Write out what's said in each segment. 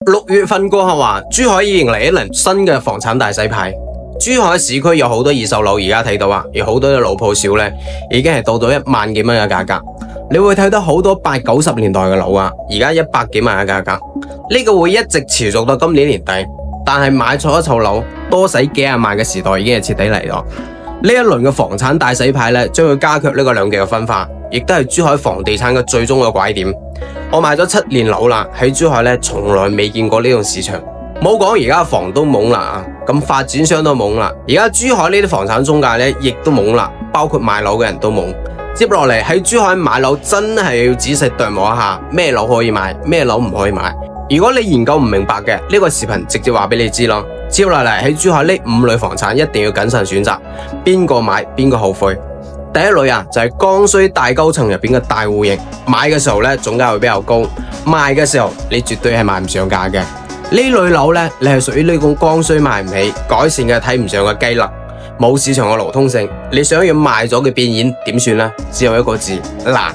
6月份過後啊，珠海迎嚟一輪新嘅房產大洗牌。珠海市區有好多二手樓，而家睇到啊，有好多嘅老鋪少呢，已經係到咗1萬幾蚊嘅價格。你會睇到好多80、90年代嘅樓啊，而家100幾萬嘅價格。呢個會一直持續到今年年底。但係買錯一層樓，多使幾廿萬嘅時代已經係徹底嚟咗。呢一輪嘅房產大洗牌呢，將會加強呢個兩極嘅分化，亦都係珠海房地產嘅最終嘅拐點。我買咗7年樓啦，喺珠海呢，從來未見過呢種市場。冇講而家房東懵啦，咁發展商都懵啦，而家珠海呢啲房產中介呢，亦都懵啦，包括買樓嘅人都懵。接落嚟喺珠海買樓真係要仔細琢磨一下，咩樓可以買，咩樓唔可以買。如果你研究唔明白嘅，呢個視頻直接話俾你知咯。接落嚟喺珠海呢5類房產一定要謹慎選擇，邊個買邊個後悔。第一類啊，就係剛需大高層入邊嘅大戶型，買嘅時候呢總價會比較高，賣嘅時候你絕對係賣唔上價嘅。呢類樓呢，你係屬於呢種剛需買唔起，改善嘅睇唔上嘅雞肋，冇市場嘅流通性，你想要賣咗嘅變現點算呢？只有一個字，難。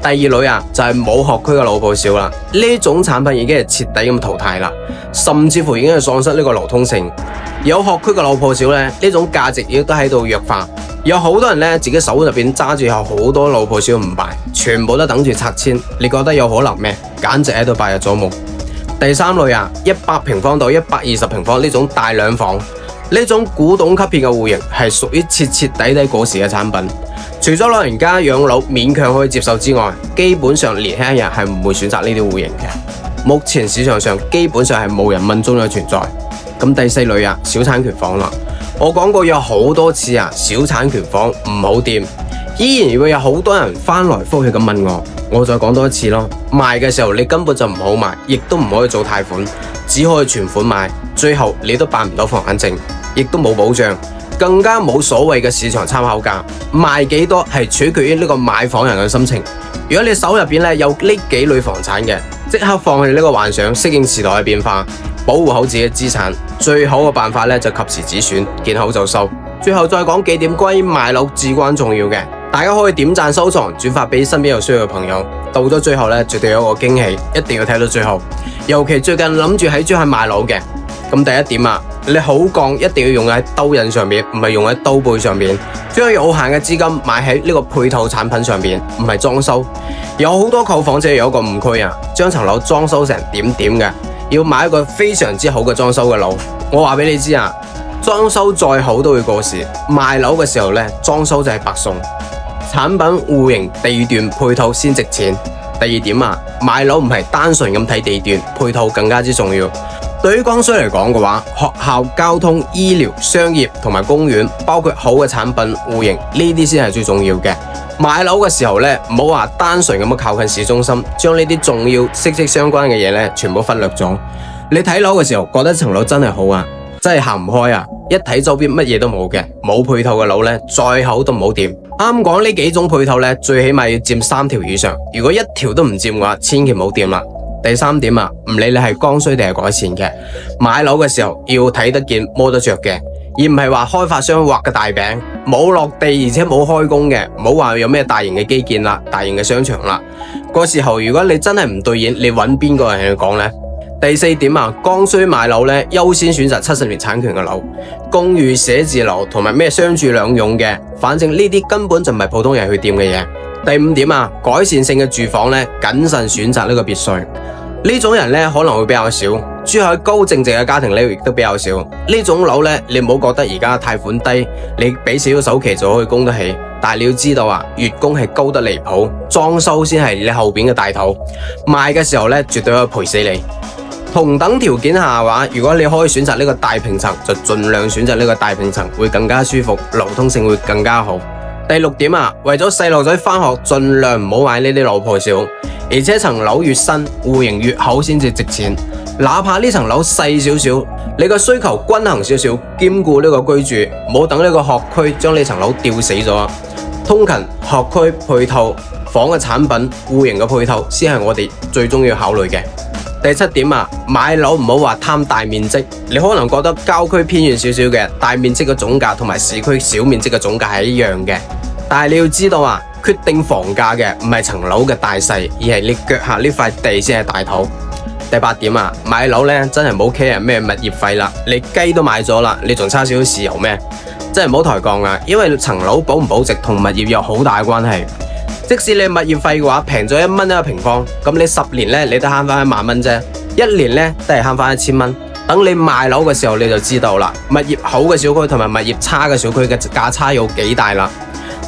第二類啊，就係冇學區嘅老鋪少啦，呢種產品已經係徹底咁淘汰啦，甚至乎已經係喪失呢個流通性。有學區嘅老鋪少呢，呢種價值亦都喺度弱化。有好多人呢，自己手入邊揸住有好多老鋪少唔賣，全部都等住拆遷，你覺得有可能咩？簡直喺度白日做夢。第三類啊，100平方到120平方呢種大兩房，呢種古董級別嘅戶型係屬於徹底過時嘅產品。除咗老人家養老勉強可以接受之外，基本上年輕人係唔會選擇呢啲戶型嘅。目前市場上基本上係冇人問津嘅存在。咁第四類啊，小產權房啦，我講過有好多次啊，小產權房唔好掂，依然會有好多人翻來覆去咁問我再講多一次咯。賣嘅時候你根本就唔好賣，亦都唔可以做貸款，只可以存款買，最後你都辦唔到房產證，亦都冇保障。更加冇所謂嘅市場參考價，賣幾多係取決於呢個買房人嘅心情。如果你手入邊有呢幾類房產嘅，即刻放棄呢個幻想，適應時代嘅變化，保護好自己嘅資產。最好嘅辦法就及時止損，見好就收。最後再講幾點關於買樓至關重要嘅，大家可以點讚、收藏、轉發俾身邊有需要嘅朋友。到咗最後絕對有一個驚喜，一定要睇到最後。尤其最近諗住喺珠海買樓嘅，咁第一點啊，你好鋼一定要用喺兜印上面，唔係用喺兜背上面。將有限嘅資金買喺呢個配套產品上面，唔係裝修。有好多購房者有一個誤區啊，將層樓裝修成點點嘅，要買一個非常之好嘅裝修嘅樓。我話俾你知啊，裝修再好都會過時。賣樓嘅時候裝修就係白送。產品、戶型、地段、配套先值錢。第二點啊，買樓唔係單純咁睇地段，配套更加之重要。對於剛需嚟講嘅話，學校、交通、醫療、商業同埋公園，包括好嘅產品、戶型，呢啲先係最重要嘅。買樓嘅時候唔好話單純咁靠近市中心，將呢啲重要息息相關嘅嘢全部忽略咗。你睇樓嘅時候覺得層樓真係好啊，真係行唔開啊！一睇周邊乜嘢都冇嘅，冇配套嘅樓再好都唔好掂。啱講呢幾種配套最起碼要佔3條以上，如果1條都唔佔嘅話，千祈唔好掂啦。第三點啊，唔理你係剛需定係改善嘅，買樓嘅時候要睇得見摸得着嘅，而唔係話開發商畫嘅大餅，冇落地而且冇開工嘅，唔好話有咩大型嘅基建啦、大型嘅商場啦。嗰時候如果你真係唔對眼，你揾邊個人去講呢？第四點啊，剛需買樓優先選擇70年產權嘅樓，公寓、寫字樓同埋咩商住兩用嘅，反正呢啲根本就唔係普通人去掂嘅嘢。第五點啊，改善性嘅住房謹慎選擇呢個別墅。呢種人可能會比較少，珠海高淨值嘅家庭亦都比較少。呢種樓你唔好覺得而家貸款低，你俾少少首期就可以供得起。但係你要知道啊，月供係高得離譜，裝修先係你後邊嘅大頭。賣嘅時候絕對可以賠死你。同等條件下嘅話，如果你可以選擇呢個大平層，就盡量選擇呢個大平層，會更加舒服，流通性會更加好。第六點啊，為咗細路仔返學，盡量唔好買呢啲老破小，而且層樓越新，戶型越好先至值錢。哪怕呢層樓細少少，你個需求均衡少少，兼顧呢個居住，唔好等呢個學區將呢層樓吊死咗。通勤、學區配套、房嘅產品、戶型嘅配套，先係我哋最終要考慮嘅。第七點啊，買樓唔好話貪大面積，你可能覺得郊區偏遠少少嘅大面積嘅總價同埋市區小面積嘅總價係一樣嘅，但係你要知道啊，決定房價嘅唔係層樓嘅大細，而係你腳下呢塊地先係大頭。第8點啊，買樓呢真係冇 care 咩物業費啦，你雞都買咗啦，你仲差少少豉油咩？真係唔好抬槓啊，因為層樓保唔保值同物業有好大關係。即使你物業費嘅話平咗1蚊一個平方，咁你10年呢，你都慳翻1萬蚊啫，1年呢，都係慳翻1000蚊。等你賣樓嘅時候你就知道啦，物業好嘅小區同埋物業差嘅小區嘅價差有幾大啦。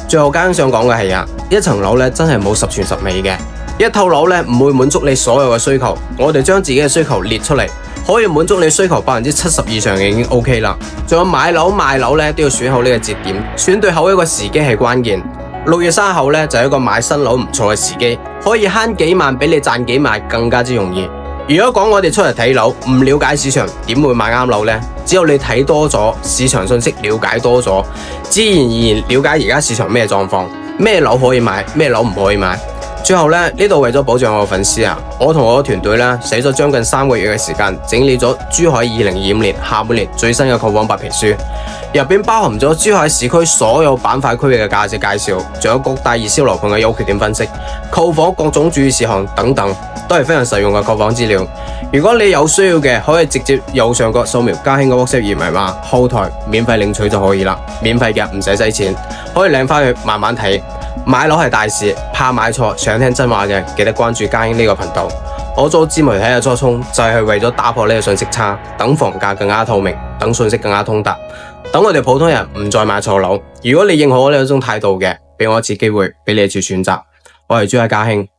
最後家想講嘅係啊，一層樓呢真係冇十全十美嘅，一套樓呢唔會滿足你所有嘅需求。我哋將自己嘅需求列出嚟，可以滿足你需求70%以上嘅已經 OK 啦。仲有買樓賣樓呢都要選好呢個節點，選對好一個時機係關鍵。6月3後呢就係一個買新樓唔錯嘅時機，可以慳幾萬比你賺幾萬更加之容易。如果講我哋出嚟睇樓唔了解市場，點會買啱樓呢？只有你睇多咗市場信息，了解多咗，自然而然了解而家市場咩狀況，咩樓可以買，咩樓唔可以買。最後呢度為咗保障我嘅粉絲啊，我同我嘅團隊呢，使咗將近3個月嘅時間，整理咗珠海2025年下半年最新嘅購房白皮書，入面包含咗珠海市區所有板塊區域嘅價值介紹，仲有各大熱銷樓盤嘅優缺點分析，購房各種注意事項等等，都係非常實用嘅購房資料。如果你有需要嘅，可以直接右上角掃描家興嘅 WhatsApp 二維碼，後台免費領取就可以啦，免費嘅唔使錢，可以領翻去慢慢睇。買樓係大事，怕買錯，想聽真話嘅，記得關注家興呢個頻道。我做自媒體嘅初衷就係為咗打破呢個信息差，等房價更加透明，等信息更加通達，等我哋普通人唔再買錯樓。如果你認可我呢種態度嘅，俾我一次機會，俾你一次選擇。我係朱家興。